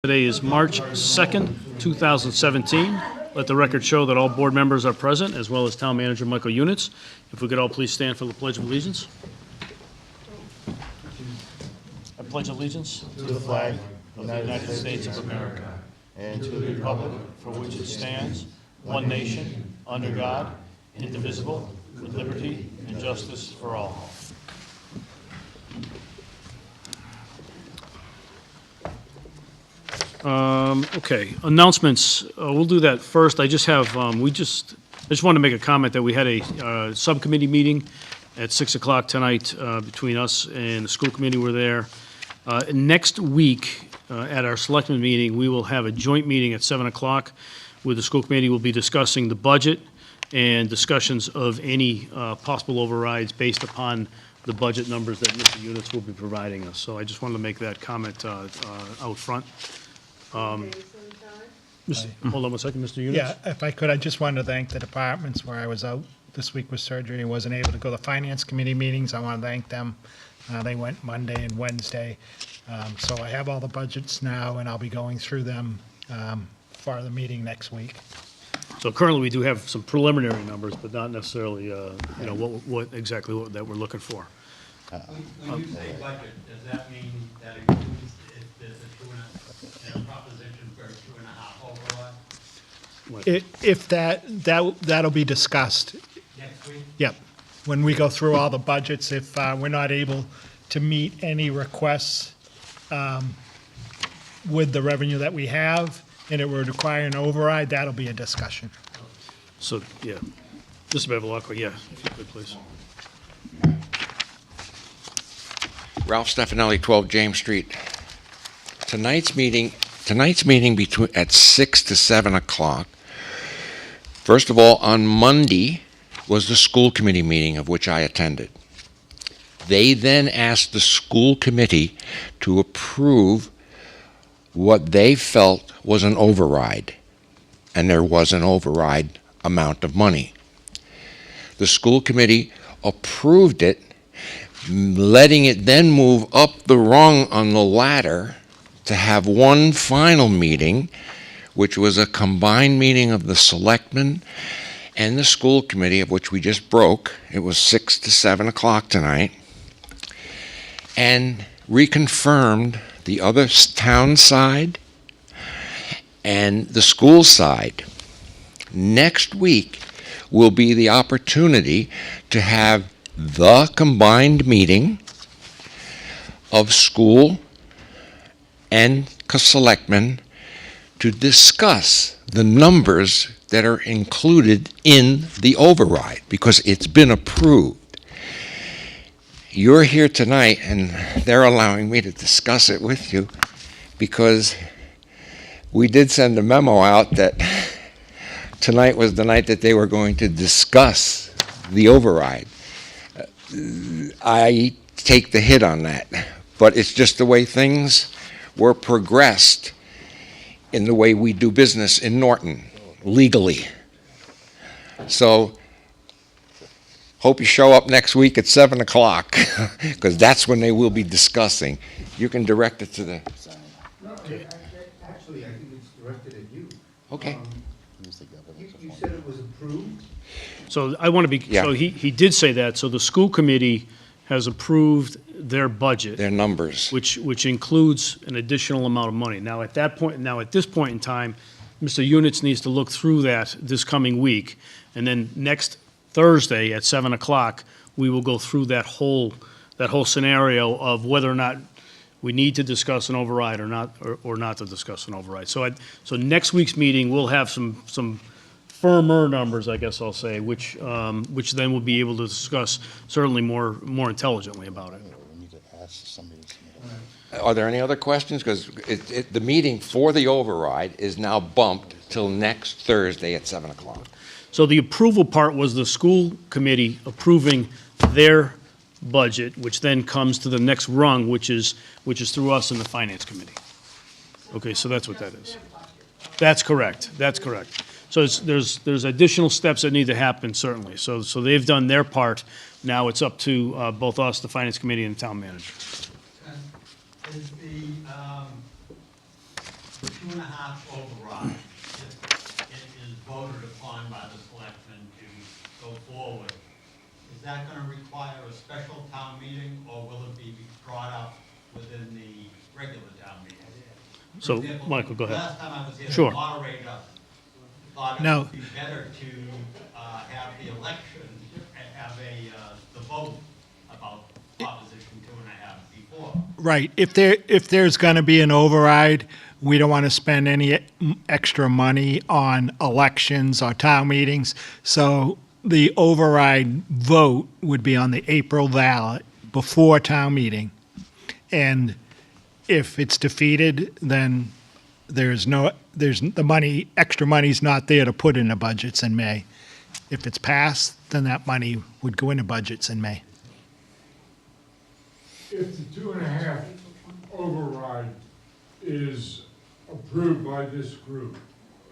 Today is March 2nd, 2017. Let the record show that all board members are present, as well as Town Manager Michael Units. If we could all please stand for the Pledge of Allegiance. I pledge allegiance to the flag of the United States of America and to the republic for which it stands, one nation, under God, indivisible, with liberty and justice for all. Okay, announcements. We'll do that first. I just have, I just wanted to make a comment that we had a subcommittee meeting at 6 o'clock tonight between us and the school committee. Were there. Next week at our selectmen meeting, we will have a joint meeting at 7 o'clock where the school committee will be discussing the budget and discussions of any possible overrides based upon the budget numbers that Mr. Units will be providing us. So I just wanted to make that comment out front. Hold on one second, Mr. Units. Yeah, if I could, I just wanted to thank the departments where I was out this week with surgery and wasn't able to go to finance committee meetings. I want to thank them. They went Monday and Wednesday. So I have all the budgets now, and I'll be going through them for the meeting next week. So currently, we do have some preliminary numbers, but not necessarily, what exactly that we're looking for. When you say budget, does that mean that includes if there's a proposition for 2.5 override? If that'll be discussed. Next week? Yep. When we go through all the budgets, if we're not able to meet any requests with the revenue that we have, and it would require an override, that'll be a discussion. So, yeah. Mr. Bevilacqua, yeah, if you could, please. Ralph Stefanelli, 12 James Street. Tonight's meeting at 6 to 7 o'clock. First of all, on Monday was the school committee meeting of which I attended. They then asked the school committee to approve what they felt was an override, and there was an override amount of money. The school committee approved it, letting it then move up the rung on the ladder to have one final meeting, which was a combined meeting of the Selectmen and the school committee, of which we just broke. It was 6 to 7 o'clock tonight, and reconfirmed the other town side and the school side. Next week will be the opportunity to have the combined meeting of school and selectmen to discuss the numbers that are included in the override, because it's been approved. You're here tonight, and they're allowing me to discuss it with you because we did send a memo out that tonight was the night that they were going to discuss the override. I take the hit on that, but it's just the way things were progressed in the way we do business in Norton, legally. So, hope you show up next week at 7 o'clock, because that's when they will be discussing. You can direct it to the... No, actually, I think it's directed at you. Okay. You said it was approved? So I want to be, so he did say that, so the school committee has approved their budget. Their numbers. Which includes an additional amount of money. Now, at this point in time, Mr. Units needs to look through that this coming week, and then next Thursday at 7 o'clock, we will go through that whole scenario of whether or not we need to discuss an override or not to discuss an override. So next week's meeting, we'll have some firmer numbers, I guess I'll say, which then we'll be able to discuss certainly more intelligently about it. Are there any other questions? Because the meeting for the override is now bumped till next Thursday at 7 o'clock. So the approval part was the school committee approving their budget, which then comes to the next rung, which is through us in the finance committee. Okay, so that's what that is. That's correct. So there's additional steps that need to happen, certainly. So they've done their part. Now it's up to both us, the finance committee, and the town manager. Is 2.5 override, if it is voted upon by the selectmen to go forward, is that gonna require a special town meeting, or will it be brought up within the regular town meeting? For So, example, Michael, go ahead. Last time I was here, Sure. the moderator thought it No. would be better to have the election, have the vote about Proposition 2.5 before. Right, if there's gonna be an override, we don't wanna spend any extra money on elections or town meetings. So the override vote would be on the April ballot before town meeting. And if it's defeated, then extra money's not there to put in the budgets in May. If it's passed, then that money would go into budgets in May. If the 2.5 override is approved by this group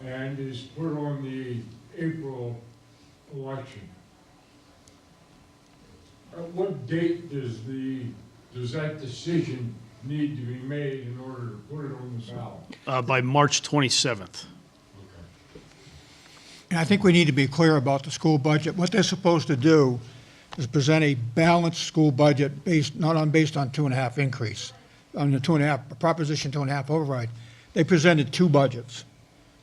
and is put on the April election, at what date does that decision need to be made in order to put it on the ballot? By March 27th. And I think we need to be clear about the school budget. What they're supposed to do is present a balanced school budget based on 2.5 increase, on the 2.5, Proposition 2.5 override. They presented two budgets.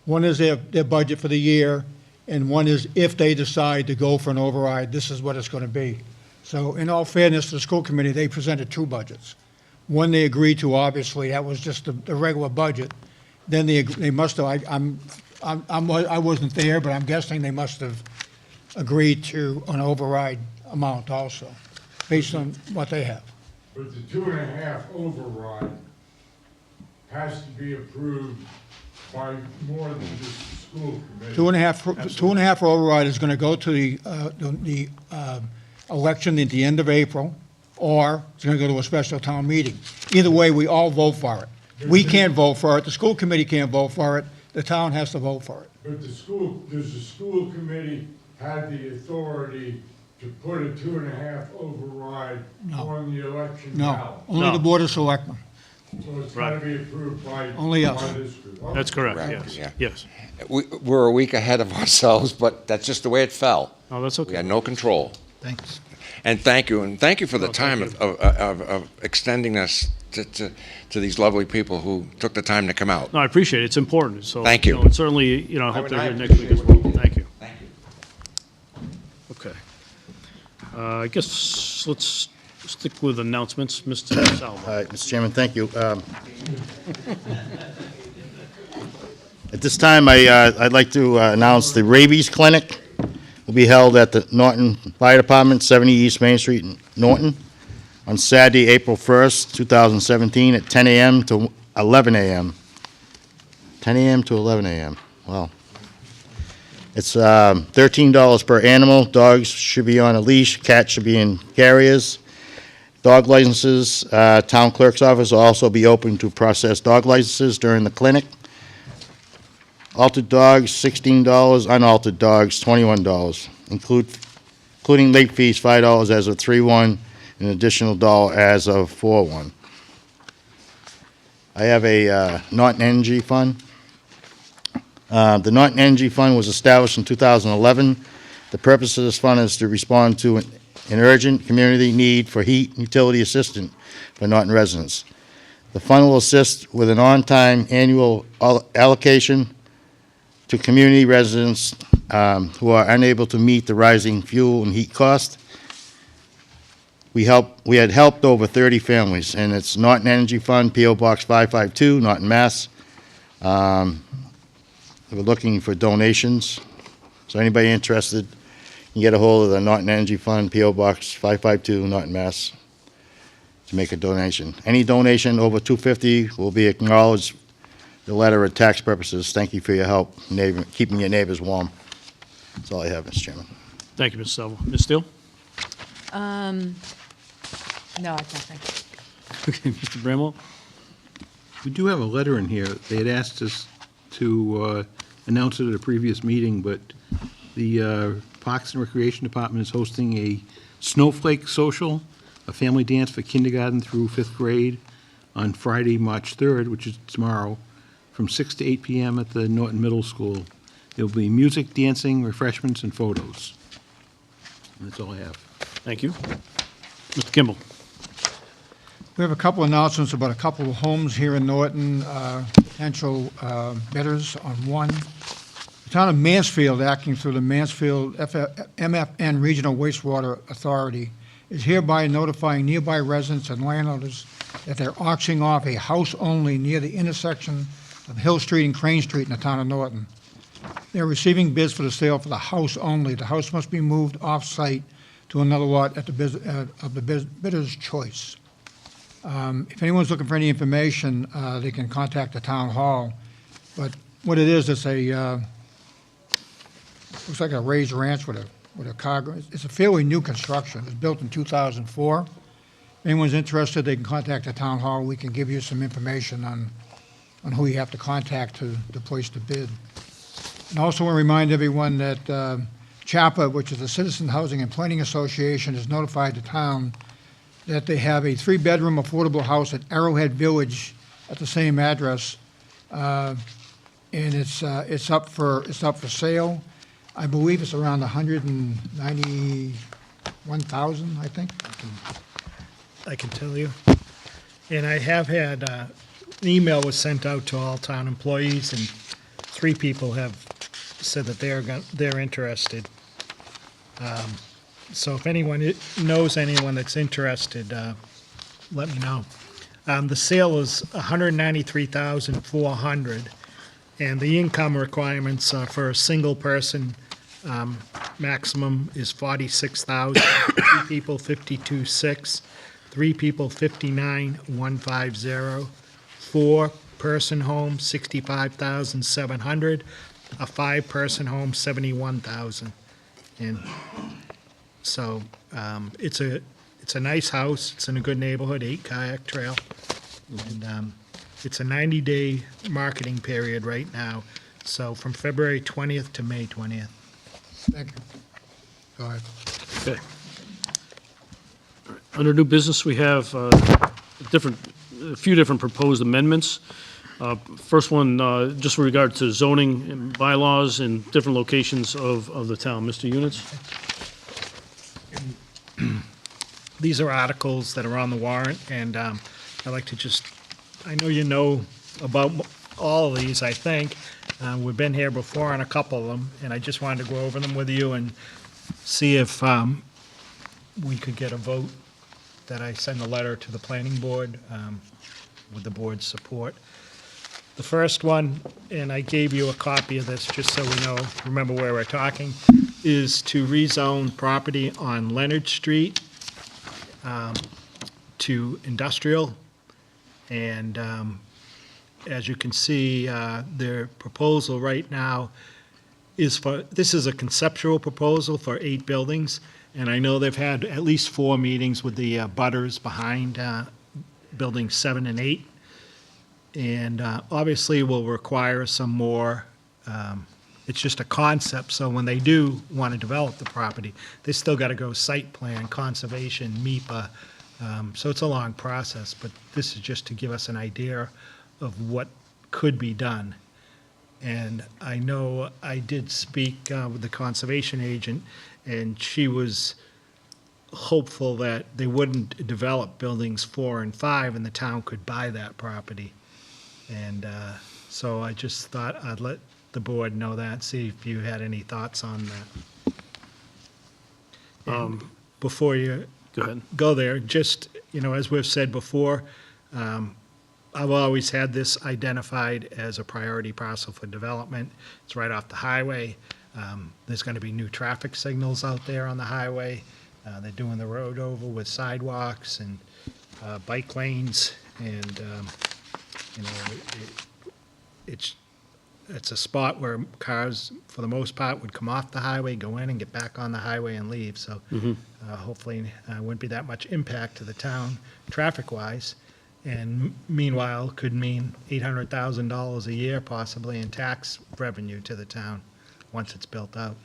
One is their budget for the year, and one is if they decide to go for an override, this is what it's going to be. So in all fairness to the school committee, they presented two budgets. One they agreed to, obviously, that was just the regular budget. Then they must have, I wasn't there, but I'm guessing they must have agreed to an override amount also, based on what they have. But the 2.5 override has to be approved by more than just the school committee. 2.5 override is going to go to the election at the end of April, or it's going to go to a special town meeting. Either way, we all vote for it. We can't vote for it, the school committee can't vote for it, the town has to vote for it. But does the school committee have the authority to put a 2.5 override No. on the election No, ballot? only No. the Board of Selectmen. So it's got to be approved by Only us. by this group? Okay. That's correct, Correct, yes. yeah. Yes. We're a week ahead of ourselves, but that's just the way it fell. Oh, that's We okay. had no control. Thanks. And thank you for the Oh, time thank of extending this to these lovely people who took the time to come out. No, I appreciate it. It's important, so. Thank you. And certainly, I hope would- they're I here next week as well. Thank you. Thank you. Okay. I guess let's stick with announcements. Mr. Salvo. All right, Mr. Chairman, thank you. At this time, I'd like to announce the rabies clinic will be held at the Norton Fire Department, 70 East Main Street in Norton, on Saturday, April 1st, 2017, at 10 a.m. to 11 a.m. 10 a.m. to 11 a.m. Wow. It's $13 per animal. Dogs should be on a leash. Cats should be in carriers. Dog licenses, town clerk's office will also be open to process dog licenses during the clinic. Altered dogs, $16. Unaltered dogs, $21. Including late fees, $5 as of 3/1, an additional $1 as of 4/1. I have a Norton Energy Fund. The Norton Energy Fund was established in 2011. The purpose of this fund is to respond to an urgent community need for heat and utility assistance for Norton residents. The fund will assist with an on-time annual allocation to community residents who are unable to meet the rising fuel and heat cost. We had helped over 30 families, and it's Norton Energy Fund, P.O. Box 552, Norton, Mass. We're looking for donations, so anybody interested can get a hold of the Norton Energy Fund, P.O. Box 552, Norton, Mass. to make a donation. Any donation over $250 will be acknowledged the letter of tax purposes. Thank you for your help, keeping your neighbors warm. That's all I have, Mr. Chairman. Thank you, Mr. Salvo. Ms. Steele? No, it's nothing. Okay, Mr. Bramwell? We do have a letter in here. They had asked us to announce it at a previous meeting, but the Parks and Recreation Department is hosting a Snowflake Social, a family dance for kindergarten through 5th grade on Friday, March 3rd, which is tomorrow, from 6 to 8 p.m. at the Norton Middle School. There will be music, dancing, refreshments, and photos. And that's all I have. Thank you. Mr. Kimball? We have a couple announcements about a couple of homes here in Norton, potential bidders on one. The town of Mansfield, acting through the Mansfield MFN Regional Wastewater Authority, is hereby notifying nearby residents and landowners that they're auctioning off a house only near the intersection of Hill Street and Crane Street in the town of Norton. They're receiving bids for the sale for the house only. The house must be moved off-site to another lot at the bidder's choice. If anyone's looking for any information, they can contact the town hall. But what it is, it's a, looks like a raised ranch with a car. It's a fairly new construction. It was built in 2004. If anyone's interested, they can contact the town hall. We can give you some information on who you have to contact to place the bid. And also want to remind everyone that CHAPA, which is the Citizen Housing and Planning Association, has notified the town that they have a 3-bedroom affordable house at Arrowhead Village at the same address, and it's up for sale. I believe it's around 191,000, I think. I can tell you. And I have had, an email was sent out to all town employees, and 3 people have said that they're interested. So if anyone knows anyone that's interested, let me know. The sale is $193,400, and the income requirements for a single person maximum is $46,000. 2 people, $52,600. 3 people, $59,150. 4-person home, $65,700. A 5-person home, $71,000. And so it's a nice house. It's in a good neighborhood, 8 kayak trail, and it's a 90-day marketing period right now. So from February 20th to May 20th. Thank you. Go ahead. Okay. All right. Under new business, we have a few different proposed amendments. First one, just with regard to zoning and bylaws in different locations of the town. Mr. Units? These are articles that are on the warrant, and I'd like to just, I know you know about all of these, I think. We've been here before on a couple of them, and I just wanted to go over them with you and see if we could get a vote that I send a letter to the planning board with the board's support. The first one, and I gave you a copy of this just so we remember where we're talking, is to rezone property on Leonard Street to industrial. And as you can see, their proposal right now is this is a conceptual proposal for 8 buildings. And I know they've had at least 4 meetings with the butters behind buildings 7 and 8. And obviously will require some more, it's just a concept, so when they do want to develop the property, they still got to go site plan, conservation, MEPA, so it's a long process, but this is just to give us an idea of what could be done. And I know I did speak with the conservation agent, and she was hopeful that they wouldn't develop buildings 4 and 5 and the town could buy that property. And so I just thought I'd let the board know that, see if you had any thoughts on that. Before you Go ahead. go there, just, as we've said before, I've always had this identified as a priority parcel for development. It's right off the highway. There's going to be new traffic signals out there on the highway. They're doing the road over with sidewalks and bike lanes, and it's a spot where cars, for the most part, would come off the highway, go in and get back on the highway and leave. So hopefully wouldn't be that much impact to the town traffic-wise. And meanwhile, could mean $800,000 a year possibly in tax revenue to the town once it's built out.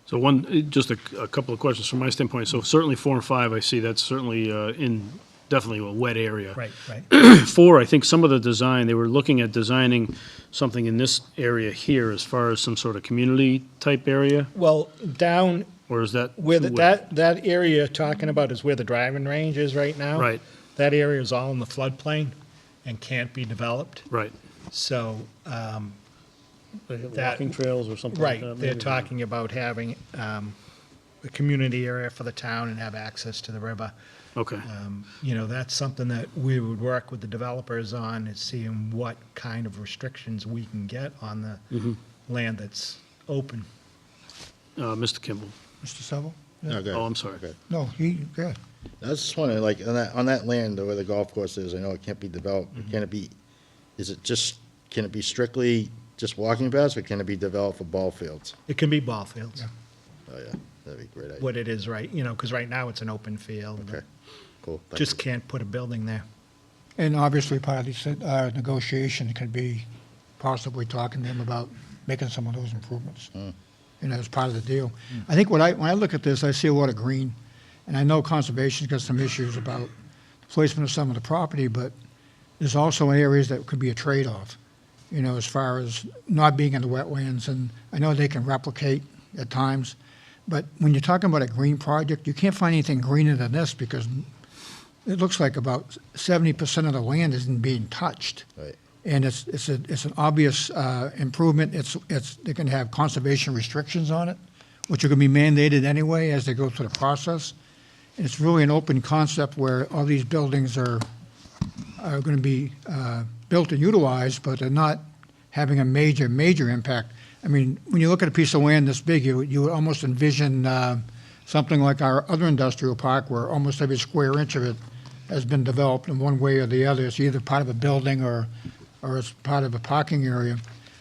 So just a couple of questions from my standpoint. So certainly 4 and 5, I see that's certainly in definitely a wet area. Right, right. 4, I think some of the design, they were looking at designing something in this area here as far as some sort of community-type area, Well, down or is that where too wet? that area you're talking about is where the driving range is right now. Right, That area is all in the floodplain and can't be developed. right. So, That- Walking trails or something like right, that? they're maybe? talking about having a community area for the town and have access to the river. Okay, You know, that's something that we would work with the developers on, is seeing what kind of restrictions we can get on the land that's open. Mr. Kimball. Mr. Seville? No, go Oh, ahead. I'm sorry. Okay. No, good. I was just wondering, like, on that land where the golf course is, I know it can't be developed, but can it be, can it be strictly just walking paths, or can it be developed for ball fields? It can be ball fields, Oh, yeah, that'd be a great idea. what it is right, you know, because right now it's an open field. Okay, cool. Thank Just you. can't put a building there. And obviously, part of this negotiation could be possibly talking to them about making some of those improvements. You know, as part of the deal. I think when I look at this, I see a lot of green, and I know conservation's got some issues about the placement of some of the property, but there's also areas that could be a trade-off, you know, as far as not being in the wetlands, and I know they can replicate at times, but when you're talking about a green project, you can't find anything greener than this, because it looks like about 70% of the land isn't being touched. Right. And it's an obvious improvement. They can have conservation restrictions on it, which are going to be mandated anyway as they go through the process. And it's really an open concept where all these buildings are going to be built and utilized, but they're not having a major impact. I mean, when you look at a piece of land this big, you would almost envision something like our other industrial park, where almost every square inch of it has been developed in one way or the other. It's either part of a building or as part of a parking area.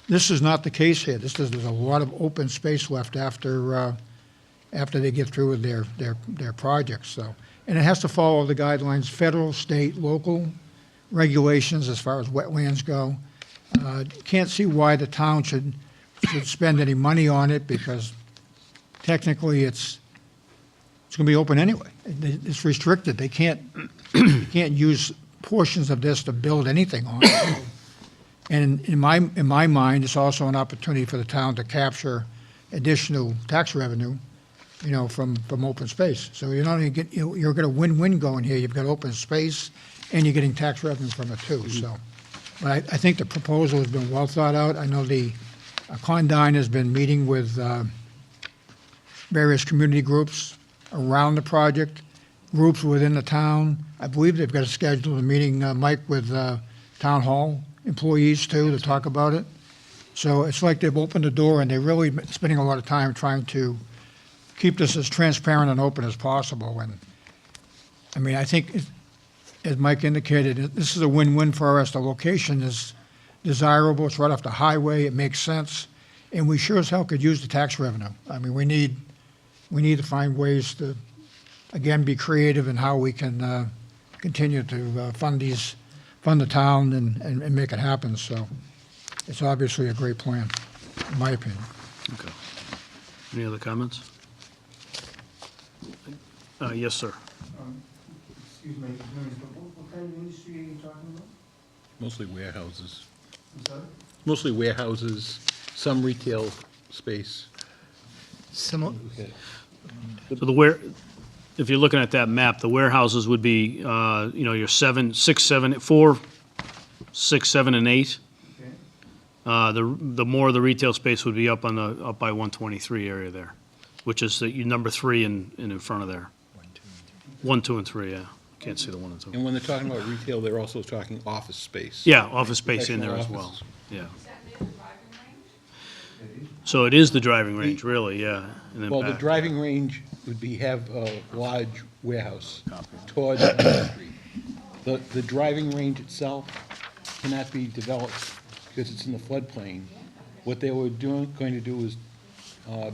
This is not the case here. There's a lot of open space left after they get through with their projects. So, and it has to follow the guidelines, federal, state, local regulations as far as wetlands go. Can't see why the town should spend any money on it, because technically it's going to be open anyway. It's restricted. They can't use portions of this to build anything on it. And in my mind, it's also an opportunity for the town to capture additional tax revenue, you know, from open space. So you're not only you're going to win-win going here. You've got open space, and you're getting tax revenue from it too. So, but I think the proposal has been well thought out. I know the Condyne has been meeting with various community groups around the project, groups within the town. I believe they've got to schedule a meeting, Mike, with town hall employees too, to talk about it. So it's like they've opened the door, and they're really spending a lot of time trying to keep this as transparent and open as possible. And I mean, I think, as Mike indicated, this is a win-win for us. The location is desirable. It's right off the highway. It makes sense. And we sure as hell could use the tax revenue. I mean, we need to find ways to, again, be creative in how we can continue to fund the town and make it happen. So it's obviously a great plan, in my opinion. Okay. Any other comments? Yes, sir. Excuse me, what kind of industry are you talking about? Mostly warehouses. I'm sorry? Mostly warehouses, some retail space. Similar, So if you're looking at that map, the warehouses would be, you know, your 4, 6, 7, and 8. Okay. The more of the retail space would be up by 123 area there, which is your number 3 in front of there. 1, 2, and 3, yeah. Can't see the 1 and 2. And when they're talking about retail, they're also talking office space. Yeah, office space in there as Professional well, offices. yeah. Is that near the driving range? So it is the driving range, really, yeah. And then Well, the back. driving range would have a large warehouse towards Main Street. The driving range itself cannot be developed because it's in the floodplain. What they were going to do is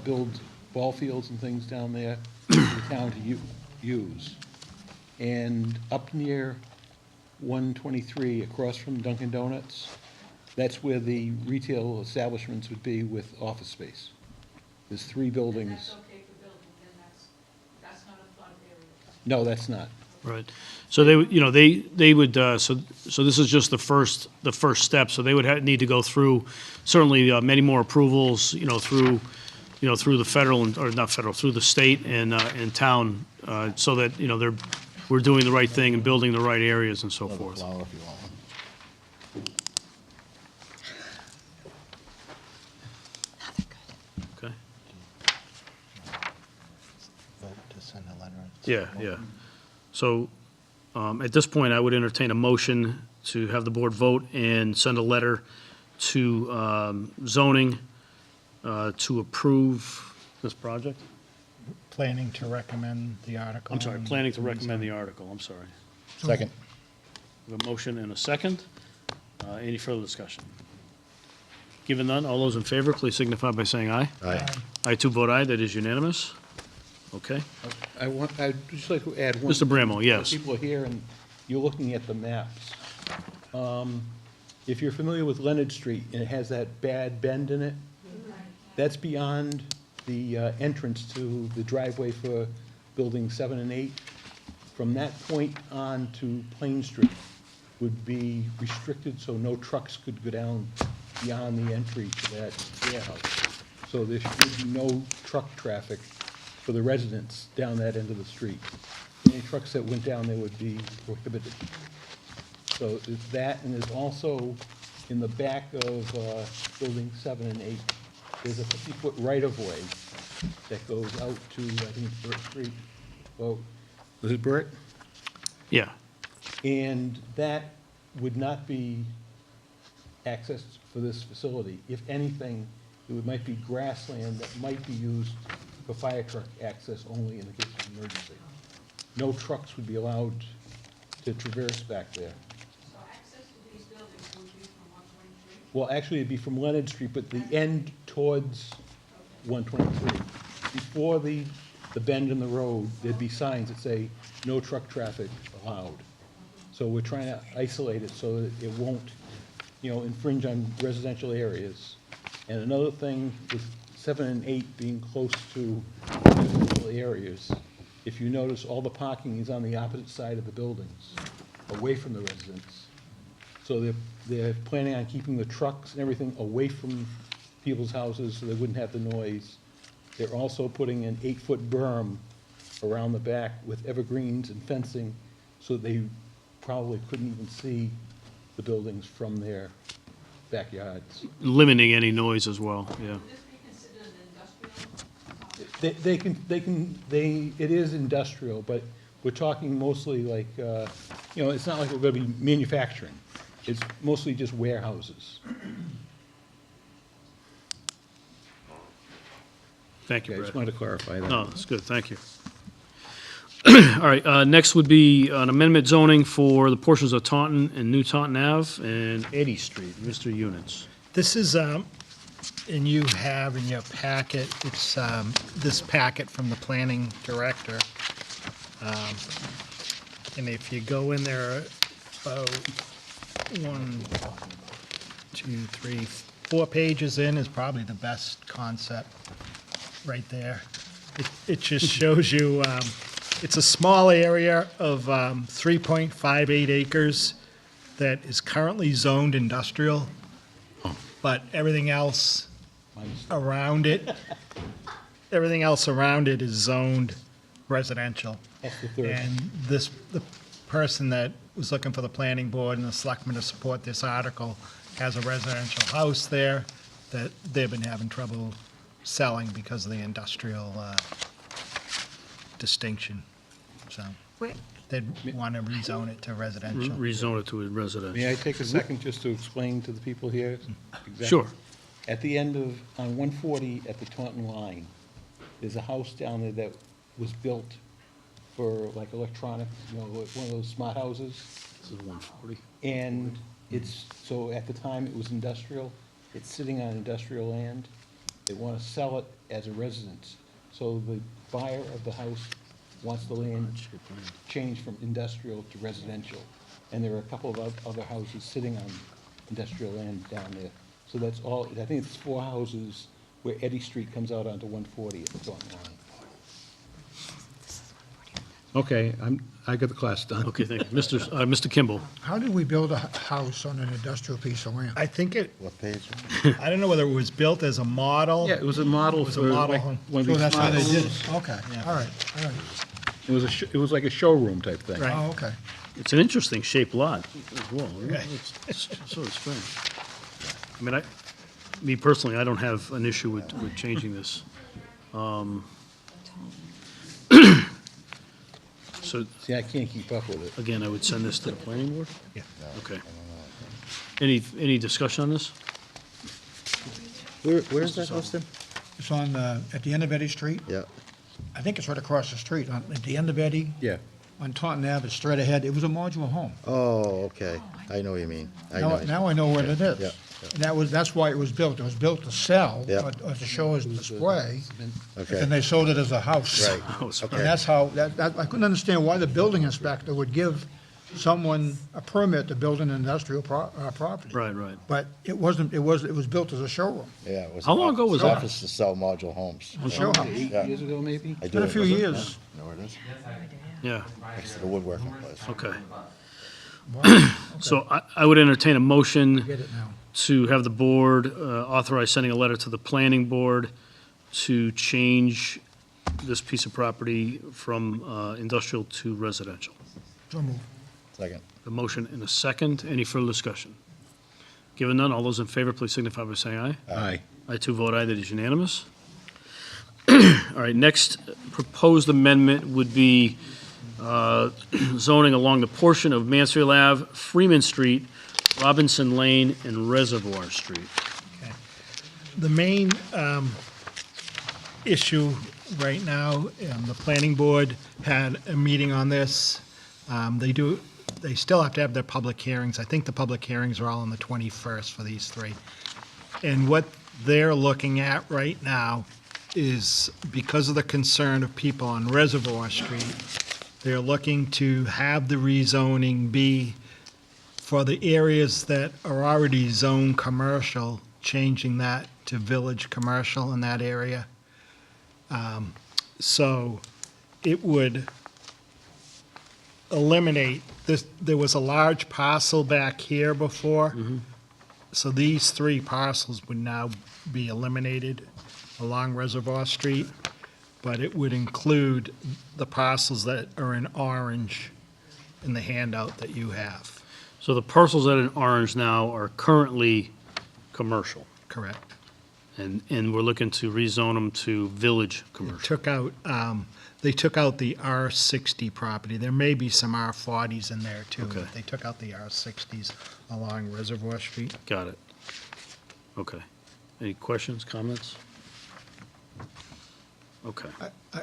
build ball fields and things down there for the town to use. And up near 123, across from Dunkin' Donuts, that's where the retail establishments would be with office space. There's 3 And buildings. that's okay for building, then that's not a flood area. No, that's not. Right. So they, would, you know, they would, so this is just the first step. So they would need to go through certainly many more approvals, through the federal, or not federal, through the state and town, so that, we're doing the right thing and building the right areas and so forth. Flower if you want one. Okay? Vote to send a letter. Yeah, yeah. So, at this point, I would entertain a motion to have the board vote and send a letter to zoning to approve this project? Planning to recommend the article. I'm sorry, planning to recommend the article, I'm sorry. Second. We have a motion and a second. Any further discussion? Given none, all those in favor, please signify by saying aye. Aye. I too vote aye, that is unanimous. Okay. I'd just like to add one. Mr. Bramwell, yes. People are here and you're looking at the maps. If you're familiar with Leonard Street and it has that bad bend in it, that's beyond the entrance to the driveway for building 7 and 8. From that point on to Plain Street would be restricted, so no trucks could go down beyond the entry to that warehouse. So there should be no truck traffic for the residents down that end of the street. Any trucks that went down there would be prohibited. So there's that, and there's also, in the back of building 7 and 8, there's a 50-foot right-of-way that goes out to, I think, Burt Street. Well, was it Burt? Yeah. And that would not be accessed for this facility. If anything, it might be grassland that might be used for fire truck access only in the case of emergency. No trucks would be allowed to traverse back there. So access to these buildings would be from 123? Well, actually, it'd be from Leonard Street, but the end towards 123. Before the bend in the road, there'd be signs that say, no truck traffic allowed. So we're trying to isolate it so that it won't, infringe on residential areas. And another thing with 7 and 8 being close to residential areas, if you notice, all the parking is on the opposite side of the buildings, away from the residents. So they're planning on keeping the trucks and everything away from people's houses so they wouldn't have the noise. They're also putting an 8-foot berm around the back with evergreens and fencing so they probably couldn't even see the buildings from their backyards. Limiting any noise as well, yeah. Would this be considered industrial? It is industrial, but we're talking mostly like, it's not like we're gonna be manufacturing. It's mostly just warehouses. Thank you, Okay, I just Brad. wanted to clarify that. No, that's good, thank you. All right, next would be an amendment zoning for the portions of Taunton and New Taunton Ave and Eddy Street. Mr. Units. This is, and you have in your packet, it's this packet from the planning director. And if you go in there, about 1, 2, 3, 4 pages in is probably the best concept right there. It just shows you, it's a small area of 3.58 acres that is currently zoned industrial, but everything else around it is zoned residential. That's the third. And the person that was looking for the planning board and the selectmen to support this article has a residential house there that they've been having trouble selling because of the industrial distinction. So they'd want to rezone it to residential. Rezone it to a residential. May I take a second just to explain to the people here? exactly? Sure. At the end of, on 140 at the Taunton line, there's a house down there that was built for like electronics, like one of those smart houses. This is 140. And so at the time, it was industrial. It's sitting on industrial land. They want to sell it as a residence. So the buyer of the house wants the land changed from industrial to residential. And there are a couple of other houses sitting on industrial land down there. So that's all, I think it's 4 houses where Eddy Street comes out onto 140 at the Taunton line. Okay, I got the class done. Okay, thank you. Mr. Kimball? How did we build a house on an industrial piece of land? I think it, What page? I don't know whether it was built as a model. Yeah, it was a model It was a for model like home. one of So these that's how they models. did it? Okay, Yeah. all right, all right. It was like a showroom type thing. Right. Oh, okay. It's an interesting shaped lot as well. Right. It's sort of strange. I mean, me personally, I don't have an issue with changing this. So, See, I can't keep up with it. again, I would send this to the planning board? Yeah. Okay. Any discussion on this? Where's that house then? It's on, at the end of Eddy Street. Yeah. I think it's right across the street, at the end of Eddy, Yeah. on Taunton Ave, it's straight ahead. It was a modular home. Oh, okay. I know what you mean. I know. Now I know what it is. Yeah, And that's why it was built. It was built to sell, Yeah. or to show as display, Okay. and they sold it as a house. Right. House. And that's how, I couldn't understand why the building inspector would give someone a permit to build an industrial property. Right, right. But it wasn't, it was built as a showroom. Yeah. It was How long ago was that? Office to sell module homes. A show house. 8 years ago, maybe? I do Been a it. few Was it? years. Know where it is? Yeah, Next to the woodworking place. okay. So I would entertain a motion Get it now. to have the board authorize sending a letter to the planning board to change this piece of property from industrial to residential. So moved. Second. A motion and a second. Any further discussion? Given none, all those in favor, please signify by saying aye. Aye. I too vote aye, that is unanimous. All right, next proposed amendment would be zoning along the portion of Mansfield Ave, Freeman Street, Robinson Lane, and Reservoir Street. The main issue right now, the planning board had a meeting on this. They still have to have their public hearings. I think the public hearings are all on the 21st for these three. And what they're looking at right now is, because of the concern of people on Reservoir Street, they're looking to have the rezoning be for the areas that are already zoned commercial, changing that to village commercial in that area. So it would eliminate this. There was a large parcel back here before. So these three parcels would now be eliminated along Reservoir Street, but it would include the parcels that are in orange in the handout that you have. So the parcels that are in orange now are currently commercial, Correct. and we're looking to rezone them to village commercial. They took out the R60 property. There may be some R40s in there too. Okay. But they took out the R60s along Reservoir Street. Got it. Okay. Any questions, comments? Okay.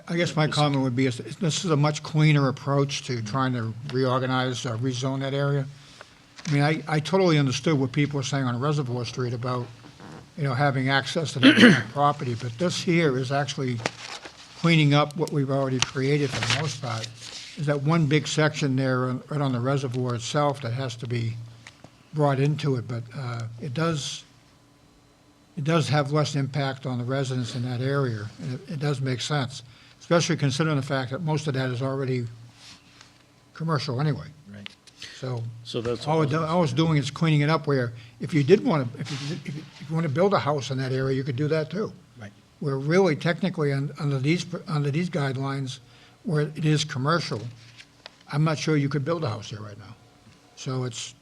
I guess my comment would be, this is a much cleaner approach to trying to reorganize, rezone that area. I mean, I totally understood what people were saying on Reservoir Street about, having access to that kind of property, but this here is actually cleaning up what we've already created for the most part. Is that one big section there right on the reservoir itself that has to be brought into it, but it does have less impact on the residents in that area, and it does make sense, especially considering the fact that most of that is already commercial anyway. Right. So that's. All I was doing is cleaning it up where if you did want to, if you want to build a house in that area, you could do that too. Right. Where really technically under these guidelines, where it is commercial, I'm not sure you could build a house there right now. So it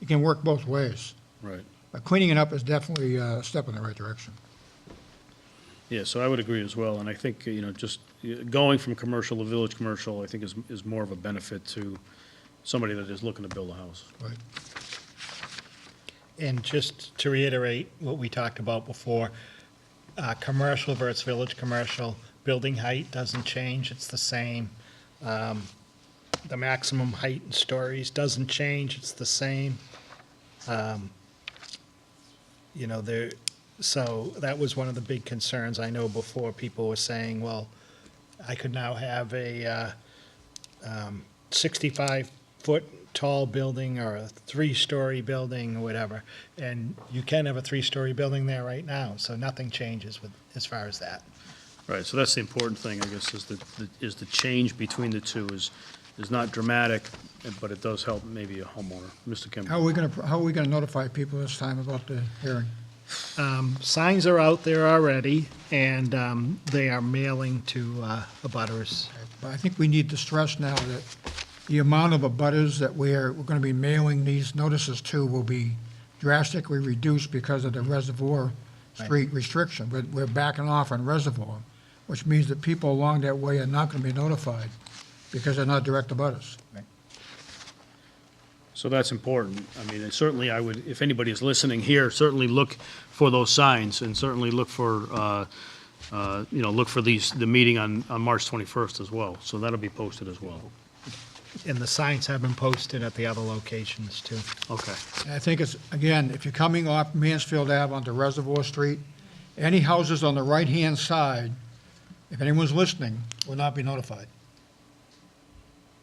can work both ways. Right. But cleaning it up is definitely a step in the right direction. Yeah, so I would agree as well, and I think, just going from commercial to village commercial, I think is more of a benefit to somebody that is looking to build a house. Right. And just to reiterate what we talked about before, commercial versus village commercial, building height doesn't change, it's the same. The maximum height in stories doesn't change, it's the same. So that was one of the big concerns. I know before, people were saying, well, I could now have a 65-foot tall building or a 3-story building or whatever, and you can have a 3-story building there right now, so nothing changes as far as that. Right, so that's the important thing, I guess, is the change between the two is not dramatic, but it does help maybe a homeowner. Mr. Kimball? How are we gonna notify people this time about the hearing? Signs are out there already, and they are mailing to abutters. But I think we need to stress now that the amount of abutters that we're gonna be mailing these notices to will be drastically reduced because of the Reservoir Street restriction. We're backing off on Reservoir, which means that people along that way are not gonna be notified because they're not direct abutters. So that's important. I mean, and certainly I would, if anybody is listening here, certainly look for those signs and certainly look for, look for the meeting on March 21st as well. So that'll be posted as well. And the signs have been posted at the other locations, too. Okay. And I think it's, again, if you're coming off Mansfield Ave onto Reservoir Street, any houses on the right-hand side, if anyone's listening, will not be notified.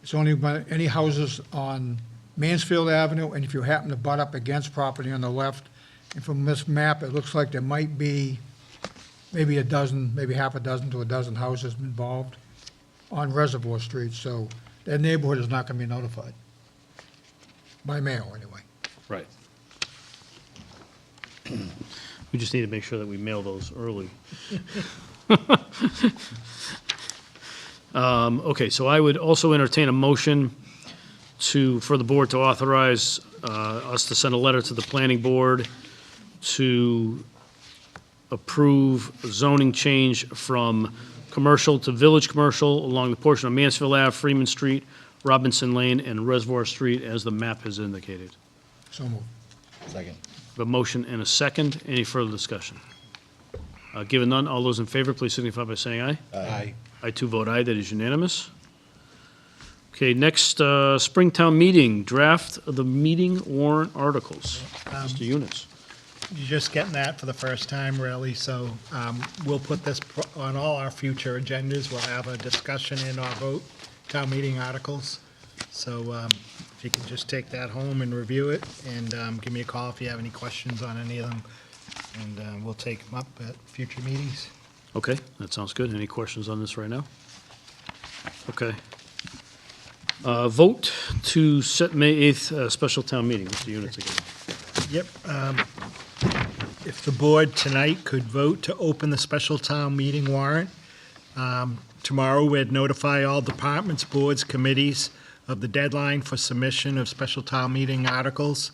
It's only any houses on Mansfield Avenue, and if you happen to butt up against property on the left, and from this map, it looks like there might be maybe a dozen, maybe half a dozen to a dozen houses involved on Reservoir Street, so that neighborhood is not going to be notified. By mail, anyway. Right. We just need to make sure that we mail those early. Okay, so I would also entertain a motion for the board to authorize us to send a letter to the planning board to approve zoning change from commercial to village commercial along the portion of Mansfield Ave, Freeman Street, Robinson Lane, and Reservoir Street as the map has indicated. So moved. Second. A motion and a second. Any further discussion? Given none, all those in favor, please signify by saying aye. Aye. I too vote aye. That is unanimous. Okay, next, Springtown meeting, draft of the meeting warrant articles. Mr. Yunus. You're just getting that for the first time, really, so we'll put this on all our future agendas. We'll have a discussion and our vote, town meeting articles. So if you can just take that home and review it, and give me a call if you have any questions on any of them, and we'll take them up at future meetings. Okay, that sounds good. Any questions on this right now? Okay. Vote to set May 8th special town meeting. Mr. Yunus again. Yep. If the board tonight could vote to open the special town meeting warrant, tomorrow we'd notify all departments, boards, committees of the deadline for submission of special town meeting articles,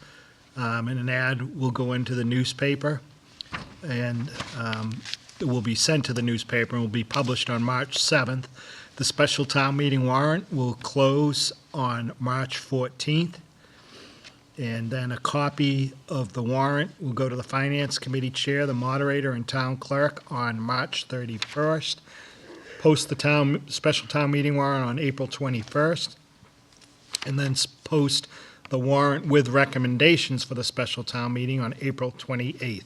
and an ad will go into the newspaper, and it will be sent to the newspaper and will be published on March 7th. The special town meeting warrant will close on March 14th. And then a copy of the warrant will go to the Finance Committee Chair, the Moderator, and Town Clerk on March 31st. Post the special town meeting warrant on April 21st. And then post the warrant with recommendations for the special town meeting on April 28th.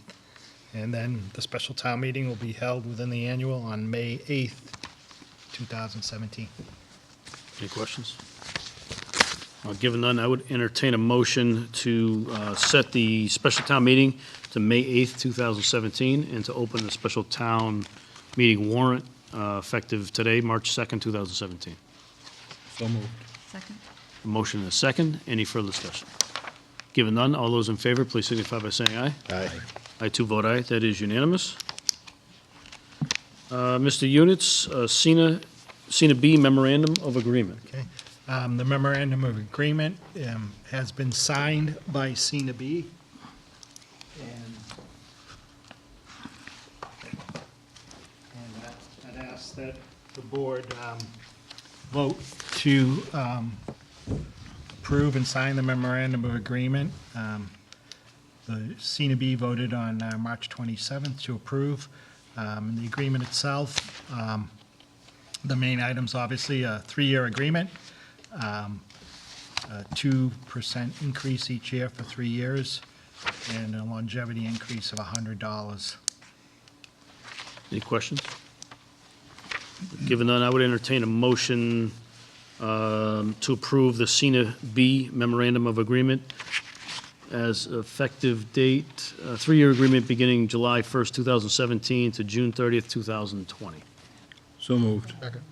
And then the special town meeting will be held within the annual on May 8th, 2017. Any questions? Given none, I would entertain a motion to set the special town meeting to May 8th, 2017, and to open the special town meeting warrant effective today, March 2nd, 2017. So moved. Second. A motion and a second. Any further discussion? Given none, all those in favor, please signify by saying aye. Aye. I too vote aye. That is unanimous. Mr. Units, Cena B Memorandum of Agreement. Okay. The memorandum of agreement has been signed by Cena B. And I'd ask that the board vote to approve and sign the memorandum of agreement. The Cena B voted on March 27th to approve. And the agreement itself, the main items, obviously, a 3-year agreement, a 2% increase each year for 3 years, and a longevity increase of $100. Any questions? Given none, I would entertain a motion to approve the Cena B Memorandum of Agreement as effective date, 3-year agreement beginning July 1st, 2017 to June 30th, 2020. So moved. Second.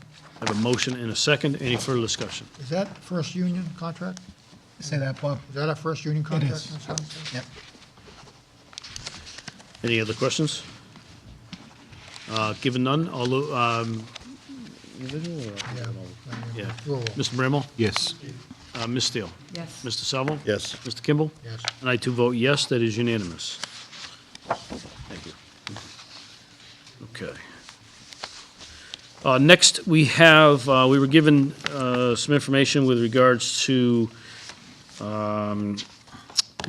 I have a motion and a second. Any further discussion? Is that first union contract? Say that, Bob? Is that our first union contract? is. Yep. Any other questions? Given none, yeah. Roll. Mr. Bramall? Yes. Ms. Steele? Yes. Mr. Salvo? Yes. Mr. Kimball? Yes. And I too vote yes, that is unanimous. Thank you. Okay. Next, we have, we were given some information with regards to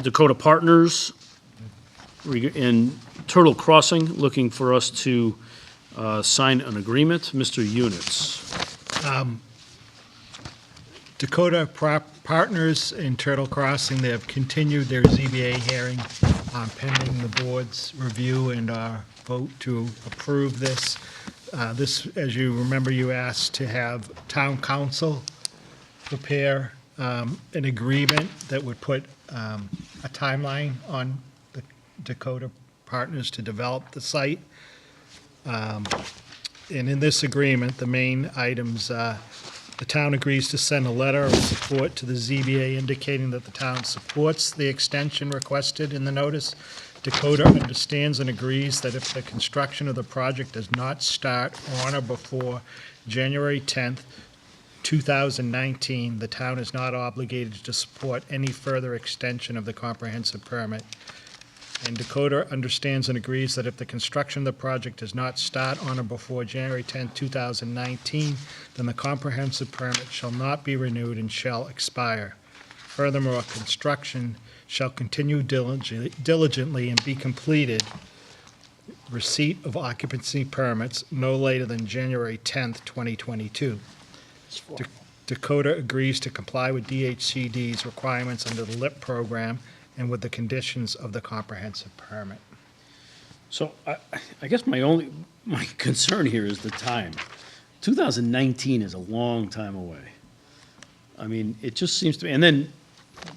Dakota Partners in Turtle Crossing, looking for us to sign an agreement. Mr. Units. Dakota Partners in Turtle Crossing, they have continued their ZBA hearing pending the board's review and vote to approve this. This, as you remember, you asked to have town council prepare an agreement that would put a timeline on the Dakota Partners to develop the site. And in this agreement, the main items, the town agrees to send a letter of support to the ZBA indicating that the town supports the extension requested in the notice. Dakota understands and agrees that if the construction of the project does not start on or before January 10th, 2019, the town is not obligated to support any further extension of the comprehensive permit. And Dakota understands and agrees that if the construction of the project does not start on or before January 10, 2019, then the comprehensive permit shall not be renewed and shall expire. Furthermore, construction shall continue diligently and be completed. Receipt of occupancy permits no later than January 10th, 2022. Dakota agrees to comply with DHCD's requirements under the LIP program and with the conditions of the comprehensive permit. So I guess my concern here is the time. 2019 is a long time away. I mean, it just seems to me, and then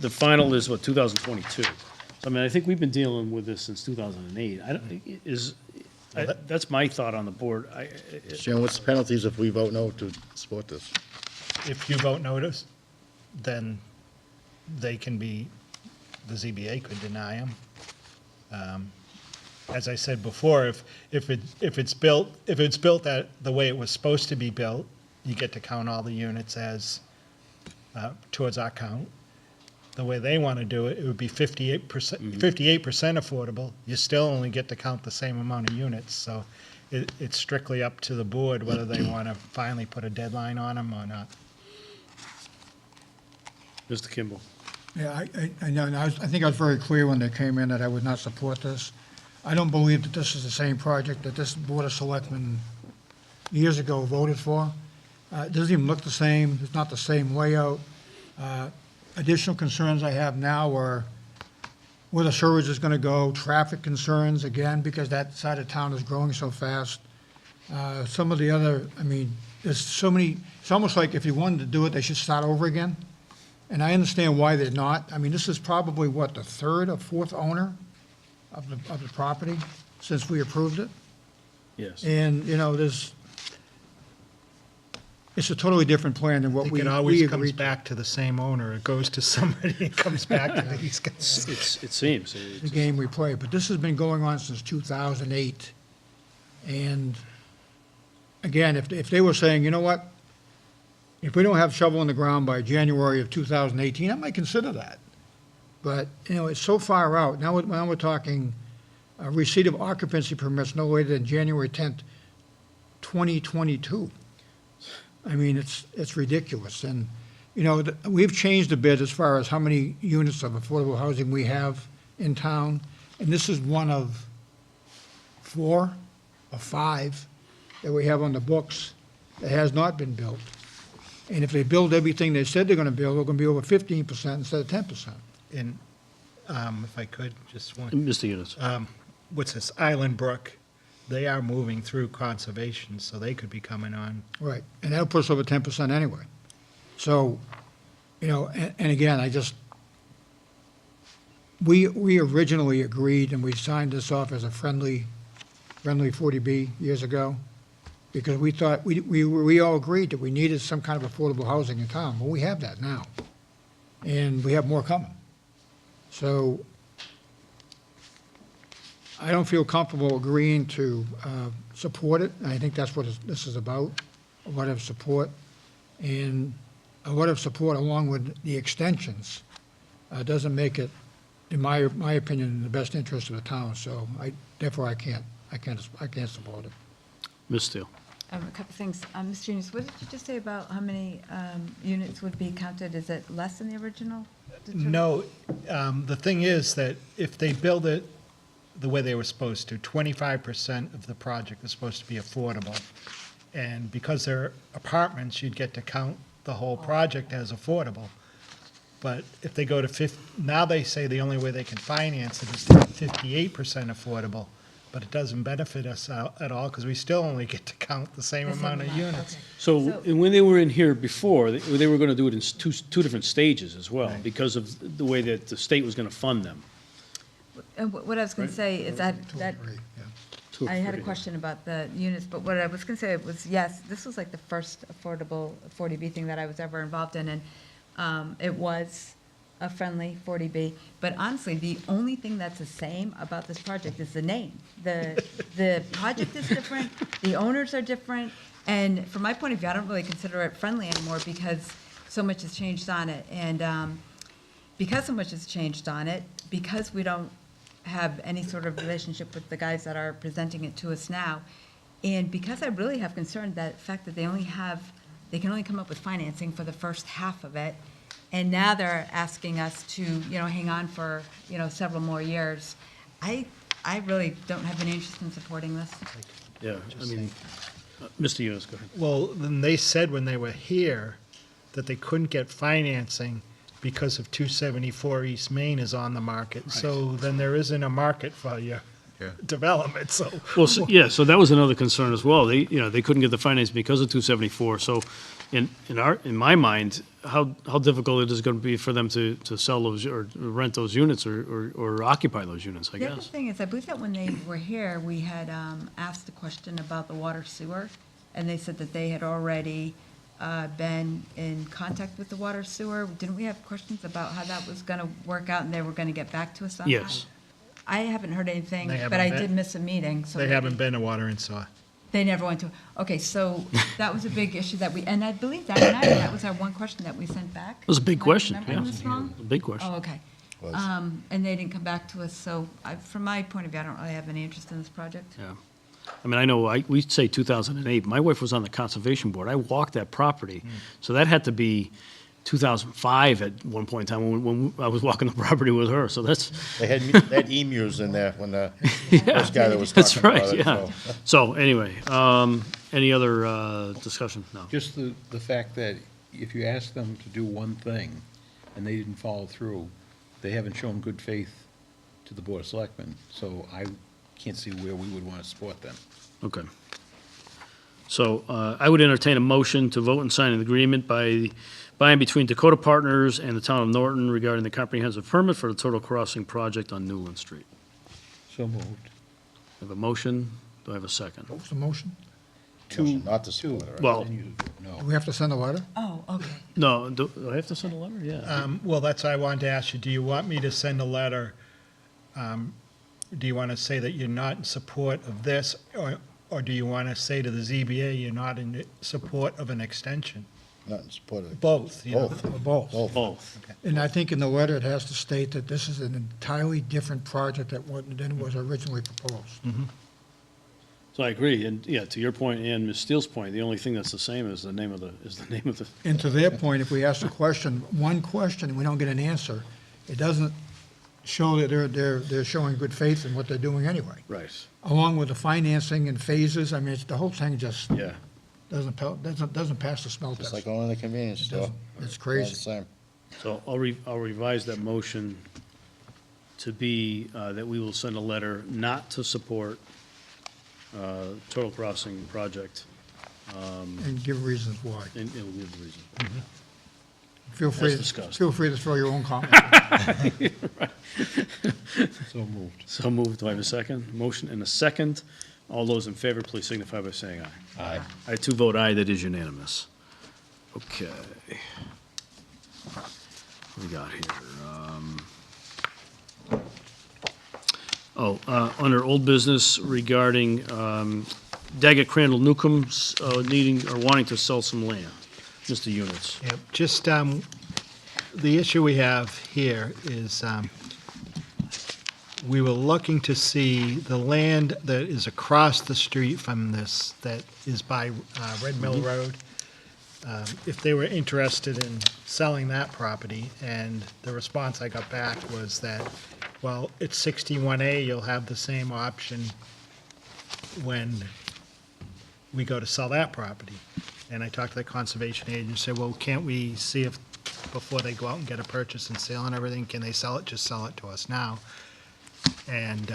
the final is what, 2022? So I mean, I think we've been dealing with this since 2008. That's my thought on the board. Sharon, what's the penalties if we vote no to support this? If you vote notice, then they can be, the ZBA could deny them. As I said before, if it's built that the way it was supposed to be built, you get to count all the units as towards our count. The way they want to do it, it would be 58% affordable. You still only get to count the same amount of units, so it's strictly up to the board whether they want to finally put a deadline on them or not. Mr. Kimball. Yeah, I know, and I think I was very clear when they came in that I would not support this. I don't believe that this is the same project that this Board of Selectmen years ago voted for. It doesn't even look the same, it's not the same layout. Additional concerns I have now are where the sewage is gonna go, traffic concerns, again, because that side of town is growing so fast. Some of the other, I mean, there's so many, it's almost like if you wanted to do it, they should start over again. And I understand why they're not. I mean, this is probably, what, the third or fourth owner of the property since we approved it? Yes. And, you know, it's a totally different plan than I what think we it always agreed comes to. back to the same owner. It goes to somebody and comes back to these guys. It seems. The game we play, but this has been going on since 2008. And again, if they were saying, you know what, if we don't have shovel in the ground by January of 2018, I might consider that. But, you know, it's so far out. Now we're talking receipt of occupancy permits no later than January 10th, 2022. I mean, it's ridiculous. And, you know, we've changed a bit as far as how many units of affordable housing we have in town. And this is one of 4 or 5 that we have on the books that has not been built. And if they build everything they said they're gonna build, we're gonna be over 15% instead of 10%. And if I could, just one. Mr. Units. What's this, Island Brook, they are moving through conservation, so they could be coming on. Right, and that'll put us over 10% anyway. So, you know, and again, we originally agreed and we signed this off as a friendly 40B years ago. because we thought, we all agreed that we needed some kind of affordable housing in town. Well, we have that now, and we have more coming. So I don't feel comfortable agreeing to support it, and I think that's what this is about, a lot of support. And a lot of support along with the extensions doesn't make it, in my opinion, in the best interest of the town, so therefore I can't support it. Ms. Steele? A couple things. Mr. Eunice, what did you just say about how many units would be counted? Is it less than the original? No, the thing is that if they build it the way they were supposed to, 25% of the project is supposed to be affordable. And because they're apartments, you'd get to count the whole project as affordable. But if they go to now they say the only way they can finance it is to have 58% affordable, but it doesn't benefit us at all, because we still only get to count the same amount of units. Okay. So, and when they were in here before, they were gonna do it in two different stages as well, because of the way that the state was gonna fund them. And what I was going to say is that, Two or three, yeah. Two or I had a three. question about the units, but what I was going to say was, yes, this was like the first affordable 40B thing that I was ever involved in, and it was a friendly 40B. But honestly, the only thing that's the same about this project is the name. The project is different, the owners are different, and from my point of view, I don't really consider it friendly anymore because so much has changed on it. And because so much has changed on it, because we don't have any sort of relationship with the guys that are presenting it to us now, and because I really have concern that fact that they can only come up with financing for the first half of it, and now they're asking us to, hang on for, several more years. I really don't have any interest in supporting this. Yeah, I mean, Mr. Eunice, go ahead. Well, then they said when they were here that they couldn't get financing because of 274 East Main is on the market. So then there isn't a market for your development, so. Well, so that was another concern as well. They couldn't get the finance because of 274. So in my mind, how difficult it is going to be for them to sell those or rent those units or occupy those units, I The other guess. thing is, I believe that when they were here, we had asked a question about the water sewer, and they said that they had already been in contact with the water sewer. Didn't we have questions about how that was going to work out, and they were going to get back to us on that? Yes. I haven't heard anything, They haven't but I been- did miss a meeting, so. They maybe- haven't been to water and sewer. They never went to, okay, so that was a big issue and I believe that was our one question that we sent back. It was a big Am I question, remembering yeah. this wrong? A big question. Oh, okay. And they didn't come back to us, so from my point of view, I don't really have any interest in this project. Yeah. I mean, I know, we say 2008. My wife was on the Conservation Board. I walked that property. So that had to be 2005 at one point in time when I was walking the property with her. So that's, They had emus in there when the first guy that was that's talking right, about it, yeah. so. So anyway, any other discussion? No. Just the fact that if you ask them to do one thing and they didn't follow through, they haven't shown good faith to the Board of Selectmen, so I can't see where we would want to support them. Okay. So I would entertain a motion to vote and sign an agreement by and between Dakota Partners and the town of Norton regarding the comprehensive permit for the Turtle Crossing project on Newland Street. So moved. I have a motion. Do I have a second? What was the motion? Motion not to support it, right? Well, Do No. we have to send a letter? Oh, okay. no, do I have to send a letter? Yeah. Well, that's why I wanted to ask you, do you want me to send a letter? Do you want to say that you're not in support of this, or do you want to say to the ZBA you're not in support of an extension? Not in support of it. Both, you know. Both. Both. Both. And I think in the letter, it has to state that this is an entirely different project than was originally proposed. So I agree, and yeah, to your point and Ms. Steele's point, the only thing that's the same is the name of the And to their point, if we ask a question, one question, and we don't get an answer, it doesn't show that they're showing good faith in what they're doing anyway. Right, Along with the financing and phases, I mean, the whole thing just yeah. doesn't pass the smell Just test. like going to the convenience store. It's All crazy. the same. So I'll revise that motion to be that we will send a letter not to support Turtle Crossing project, And give reasons why. and it'll give the reason. discussed. Feel free to throw your own comments. So moved. So moved. Do I have a second? Motion and a second All those in favor, please signify by saying aye. Aye. I too vote aye, that is unanimous. Okay. What we got here? Under old business regarding Daggett Crandall Newcomb's needing or wanting to sell some land. Mr. Units. Yep, just, the issue we have here is, we were looking to see the land that is across the street from this, that is by Red Mill Road, if they were interested in selling that property, and the response I got back was that, well, it's 61A, you'll have the same option when we go to sell that property. And I talked to the conservation agent, and said, well, can't we see if, before they go out and get a purchase and sale and everything, can they sell it, just sell it to us now? And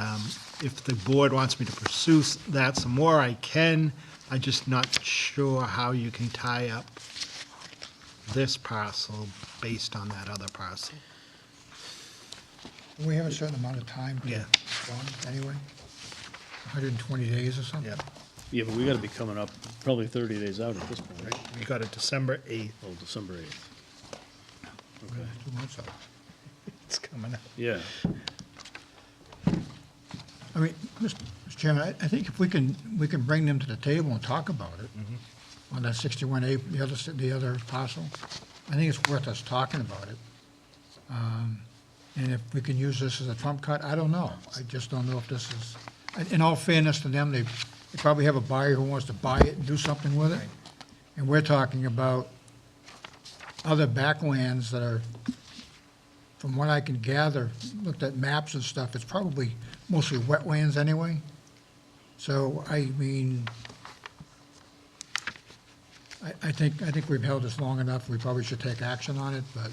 if the board wants me to pursue that some more, I can. I'm just not sure how you can tie up this parcel based on that other parcel. We have a certain amount of time to Yeah. respond anyway, 120 days or something? Yep. Yeah, but we gotta be coming up probably 30 days out at this point, right? We got it December 8th. Oh, December 8th. Okay, 2 months out. It's coming up. yeah. I mean, Mr. Chairman, I think if we can bring them to the table and talk about it, on that 61A, the other parcel, I think it's worth us talking about it. And if we can use this as a trump card, I don't know. I just don't know if this is, in all fairness to them, they probably have a buyer who wants to buy it and do something with it. And we're talking about other backlands that are, from what I can gather, looked at maps and stuff, it's probably mostly wetlands anyway. So, I mean, I think we've held this long enough, we probably should take action on it, but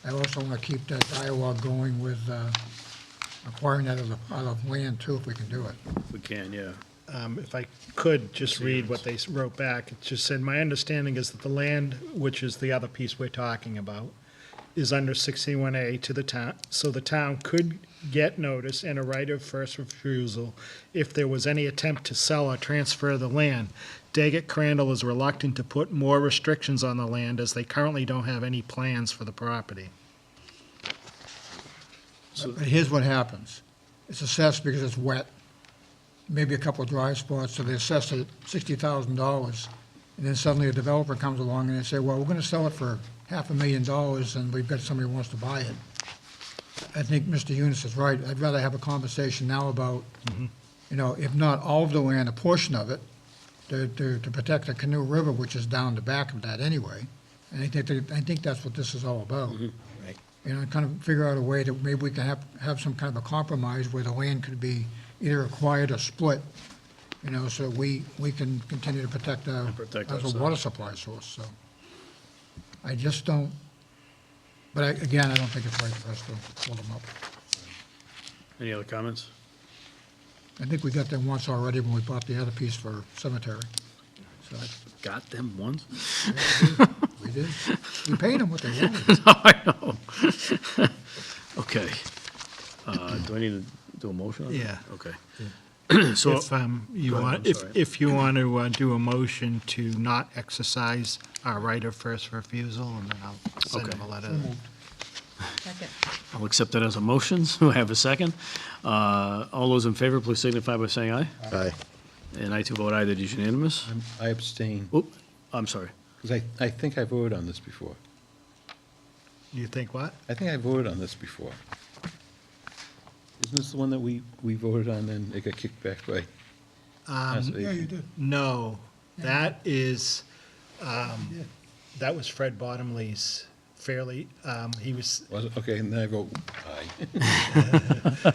I also want to keep that dialogue going with acquiring that other land too, if we can do it. We can, yeah. If I could just read what they wrote back, it just said, my understanding is that the land, which is the other piece we're talking about, is under 61A to the town, so the town could get notice and a right of first refusal if there was any attempt to sell or transfer the land. Daggett Crandall is reluctant to put more restrictions on the land as they currently don't have any plans for the property. But here's what happens. It's assessed because it's wet, maybe a couple of dry spots, so they assess it at $60,000. And then suddenly a developer comes along and they say, well, we're going to sell it for $500,000 and we've got somebody who wants to buy it. I think Mr. Eunice is right. I'd rather have a conversation now about, you know, if not all of the land, a portion of it, to protect the Canoe River, which is down the back of that anyway. And I think that's what this is all about. Right. You know, kind of figure out a way that maybe we can have some kind of a compromise where the land could be either acquired or split, you know, so we can continue to protect our, protect as a ourselves. water supply source, so. I just don't, but again, I don't think it's right for us to hold them up. Any other comments? I think we got them once already when we bought the other piece for cemetery. So, Got them once? we did. We paid them what they wanted. I know. Okay. Do I need to do a motion on that? Yeah. Okay. So, If you Go ahead, want, I'm sorry. if you want to do a motion to not exercise our right of first refusal, and then I'll send Okay. them a letter. Second. I'll accept that as a motion. So I have a second. All those in favor, please signify by saying aye. Aye. And I too vote aye, that is unanimous. I abstain, Oop, I'm sorry. because I think I voted on this before. You think what? I think I voted on this before. Isn't this the one that we voted on and it got kicked back by Yeah, conservation? you did. No, that is, that was Fred Bottomley's fairly, he was, Was it? Okay, and then I vote aye.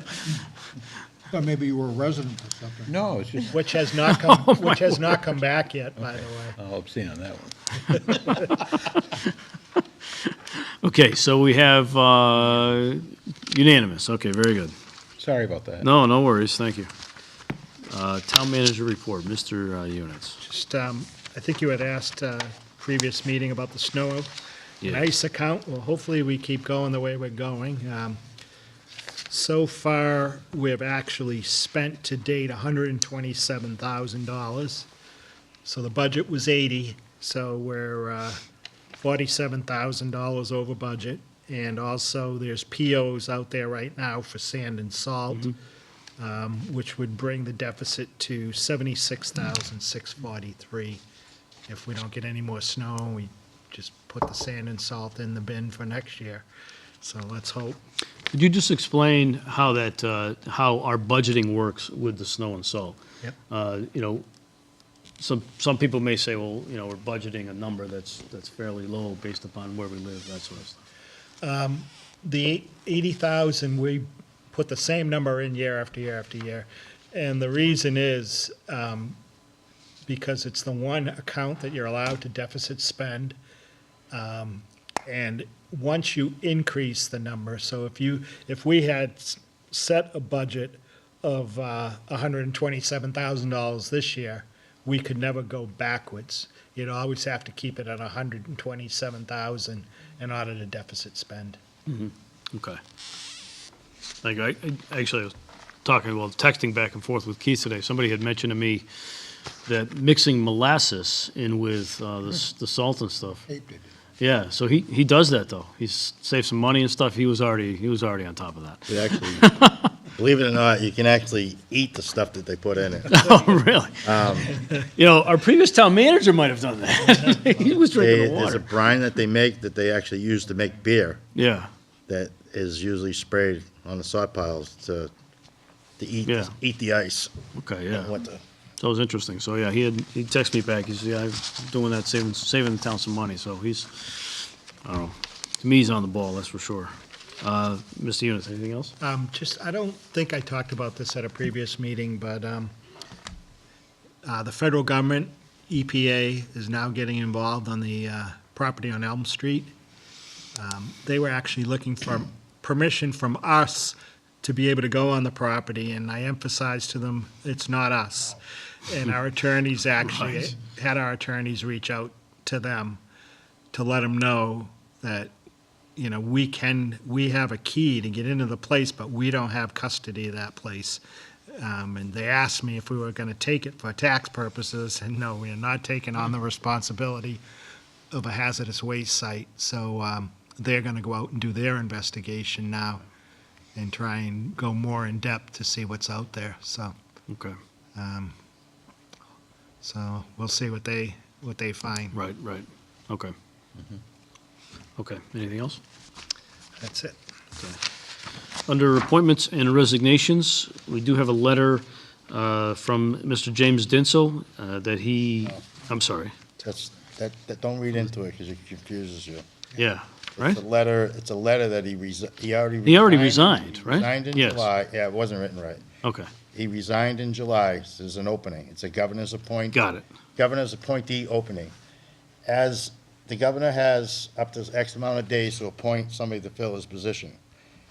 But maybe you were a resident or something. No, it's just, which has not come, which has not come back yet, by the way. I'll abstain on that one. Okay, so we have unanimous. Okay, very good. Sorry about that. No, no worries, thank you. Town manager report, Mr. Units. Just, I think you had asked, previous meeting about the snow and Yeah. ice account. Well, hopefully we keep going the way we're going. So far, we've actually spent to date $127,000. So the budget was 80, so we're $47,000 over budget. And also, there's POs out there right now for sand and salt, which would bring the deficit to $76,643. If we don't get any more snow, we just put the sand and salt in the bin for next year. So let's hope. Could you just explain how that, how our budgeting works with the snow and salt? Yep. You know, some people may say, well, you know, we're budgeting a number that's fairly low based upon where we live, that sort of stuff. The 80,000, we put the same number in year after year after year. And the reason is because it's the one account that you're allowed to deficit spend. And once you increase the number, so if we had set a budget of $127,000 this year, we could never go backwards. You'd always have to keep it at 127,000 in order to deficit spend. Okay. Like, actually, I was texting back and forth with Keith today. Somebody had mentioned to me that mixing molasses in with the salt and stuff. Yeah, so he does that though. He's saved some money and stuff. He was already on top of that. It actually, believe it or not, you can actually eat the stuff that they put in it. Oh, really? You know, our previous town manager might have done that. He was drinking the There's a water. brine that they make that they actually use to make beer Yeah, that is usually sprayed on the sod piles to eat, Yeah. eat the ice okay, in yeah. winter. That was interesting. So, yeah, he texted me back. He said, yeah, I'm doing that, saving the town some money. So he's, I don't know, to me, he's on the ball, that's for sure. Mr. Eunice, anything else? I don't think I talked about this at a previous meeting, but the federal government, EPA, is now getting involved on the property on Elm Street. They were actually looking for permission from us to be able to go on the property, and I emphasized to them, it's not us. And our attorneys actually Right. had our attorneys reach out to them to let them know that, you know, we have a key to get into the place, but we don't have custody of that place. And they asked me if we were gonna take it for tax purposes, and no, we are not taking on the responsibility of a hazardous waste site. So, they're gonna go out and do their investigation now and try and go more in depth to see what's out there, so. Okay, So we'll see what they find. right. Okay. Okay, anything else? That's it. Under appointments and resignations, we do have a letter from Mr. James Dinsel that I'm sorry, That don't read into it because it confuses you. yeah, right? It's a letter that he already resigned. He already resigned, right? Resigned in Yes. July. Yeah, it wasn't written right. Okay, He resigned in July. So there's an opening. It's a governor's appointment. got it. Governor's appointee opening. As the governor has up to X amount of days to appoint somebody to fill his position.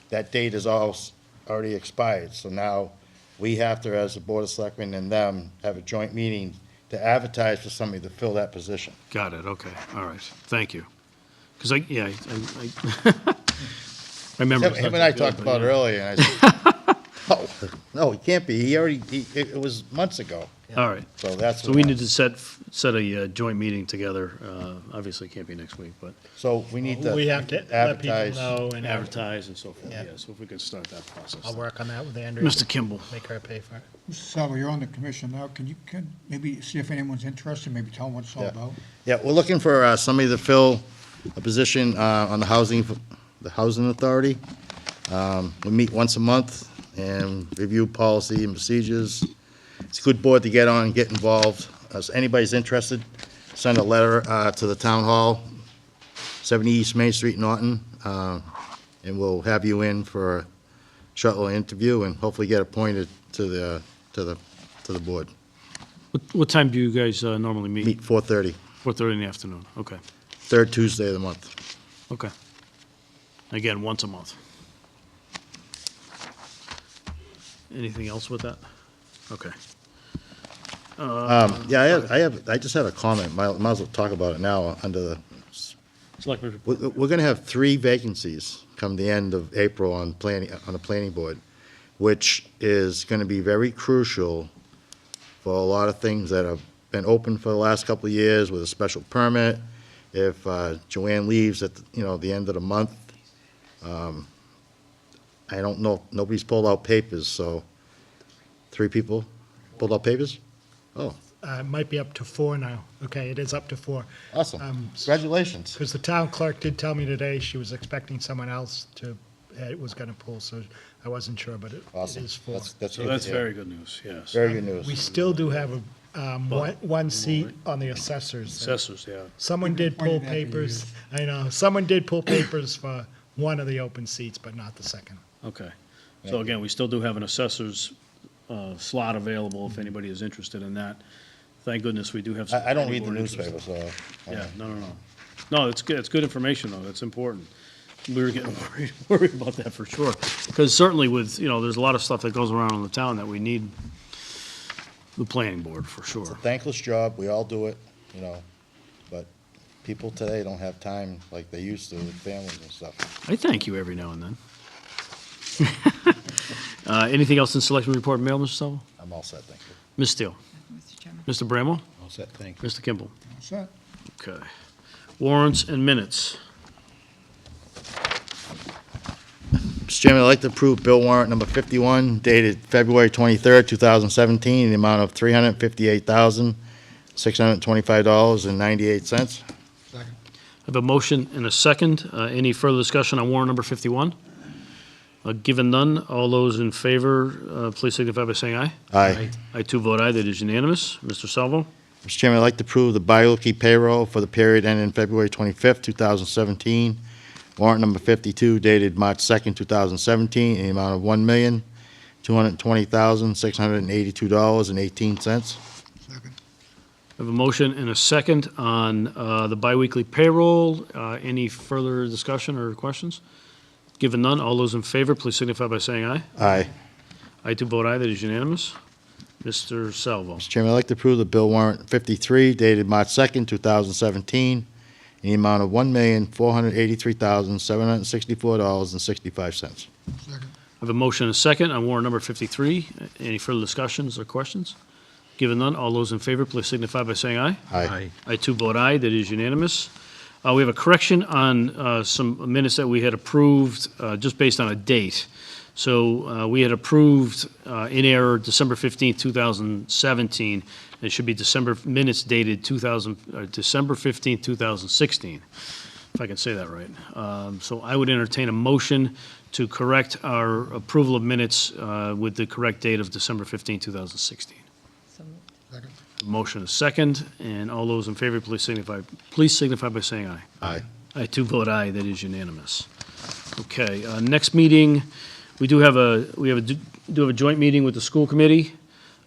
That date is already expired, so now we have to, as the Board of Selectmen and them, have a joint meeting to advertise for somebody to fill that position. Got it, okay, all right, thank you. Because I remember. Him and I talked about it earlier, and I said, no, he can't be. It was months ago. All right, So that's. so we need to set a joint meeting together. Obviously, it can't be next week, but So we need to. We have to let people advertise. know, and advertise and so forth, Yeah. yeah, so if we could start that process. I'll work on that with Andrea. Mr. Kimball. Make her pay for it. Mr. Salvo, you're on the commission now. Can maybe see if anyone's interested, maybe tell them what it's all Yeah. about? Yeah, we're looking for somebody to fill a position on the housing authority. We meet once a month and review policy and procedures. It's a good board to get on and get involved. So anybody's interested, send a letter to the town hall, 70 East Main Street, Norton, and we'll have you in for a short little interview and hopefully get appointed to the board. What time do you guys normally meet? Meet 4:30, 4:30 in the afternoon, okay, third Tuesday of the month. okay. Again, once a month. Anything else with that? Okay. Yeah, I just had a comment. Might as well talk about it now under the Selectmen report. We're going to have 3 vacancies come the end of April on the planning board, which is going to be very crucial for a lot of things that have been open for the last couple of years with a special permit. If Joanne leaves at, the end of the month, I don't know, nobody's pulled out papers, so 3 people pulled out papers? Oh, It might be up to 4 now. Okay, it is up to 4. awesome. Congratulations. Because the town clerk did tell me today she was expecting someone else was going to pull, so I wasn't sure, but it Awesome. is 4. That's So good to that's hear. very good news, yes. Very good We news. still do have one seat on the assessors. Assessors, yeah. Someone did pull Pointed at me, papers, I know, someone did pull papers for one of the open seats, but not the second. Okay. So again, we still do have an assessor's slot available if anybody is interested in that. Thank goodness we do have some. I don't read the planning board newspaper, interest. so. Yeah, no. No, it's good, it's good information, though, that's important. We were getting worried about that for sure. Because certainly with, there's a lot of stuff that goes around in the town that we need the planning board, for sure. Thankless job, we all do it, but people today don't have time like they used to with families and stuff. I thank you every now and then. Anything else in selection report mail, Mr. Stovall? I'm all set, thank you. Ms. Steele? Mr. Chairman. Mr. Bramwell? All set, thank you. Mr. Kimball? Set. Okay. Warrants and minutes. Mr. Chairman, I'd like to approve bill warrant number 51 dated February 23rd, 2017, in the amount of $358,625.98. Second. I have a motion and a second. Any further discussion on warrant number 51? Given none, all those in favor, please signify by saying aye. Aye. I too vote aye, that is unanimous. Mr. Salvo? Mr. Chairman, I'd like to approve the bi-weekly payroll for the period ending February 25th, 2017. Warrant number 52 dated March 2nd, 2017, in the amount of $1,220,682.18. Second. I have a motion and a second on the biweekly payroll. Any further discussion or questions? Given none, all those in favor, please signify by saying aye. Aye. I too vote aye, that is unanimous. Mr. Salvo? Mr. Chairman, I'd like to approve the bill warrant 53 dated March 2nd, 2017, in the amount of $1,483,764.65. Second. I have a motion and a second on warrant number 53. Any further discussions or questions? Given none, all those in favor, please signify by saying aye. Aye. I too vote aye, that is unanimous. We have a correction on some minutes that we had approved just based on a date. So we had approved in error December 15th, 2017. It should be minutes dated December 15th, 2016, if I can say that right. So I would entertain a motion to correct our approval of minutes with the correct date of December 15th, 2016. So moved. Second. Motion is second, and all those in favor, please signify by saying aye. Aye. I too vote aye, that is unanimous. Okay, next meeting, we do have a joint meeting with the school committee.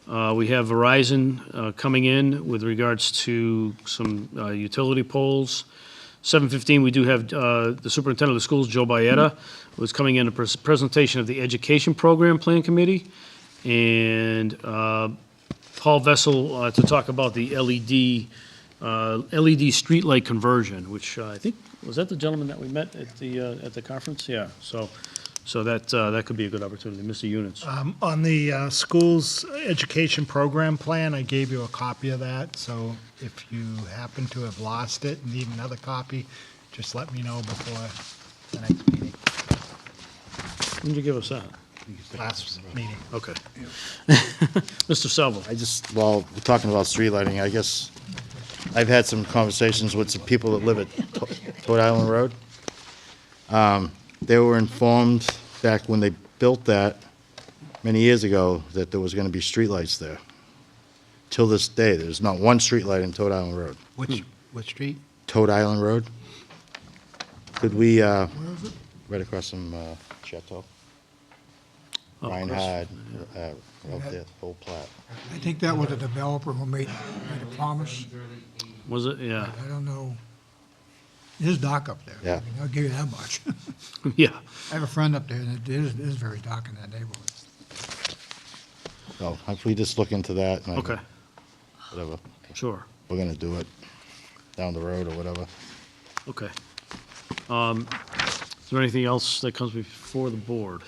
We have Verizon coming in with regards to some utility poles. 7:15, we do have the superintendent of the schools, Joe Byetta, was coming in a presentation of the education program plan committee, and Paul Vessel to talk about the LED streetlight conversion, which I think, was that the gentleman that we met at the conference? Yeah, so that could be a good opportunity. Mr. Units. On the school's education program plan, I gave you a copy of that, so if you happen to have lost it and need another copy, just let me know before the next meeting, When did you give us that? last meeting. Okay. Mr. Salvo. We're talking about street lighting, I guess I've had some conversations with some people that live at Toad Island Road. They were informed back when they built that many years ago that there was going to be streetlights there. Till this day, there's not one streetlight in Toad Island Road. What street? Toad Island Road? Could we, Where is it? right across from Chateau? Oh, Ryan Chris. Hyde, out there, Old Plat. I think that was a developer who made a promise. Was it? Yeah. I don't know. It is dark up there. Yeah. I mean, I'll give you that much. Yeah. I have a friend up there, and it is very dark in that neighborhood. So if we just look into that. and Okay, Whatever, sure. we're going to do it down the road or whatever. Okay. Is there anything else that comes before the board?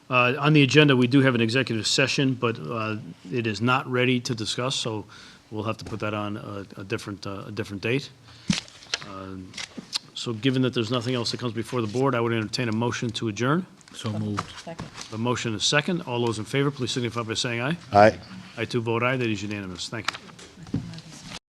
On the agenda, we do have an executive session, but it is not ready to discuss, so we'll have to put that on a different date. So given that there's nothing else that comes before the board, I would entertain a motion to adjourn. So moved. Second. A motion is second. All those in favor, please signify by saying aye. Aye. I too vote aye. That is unanimous. Thank you.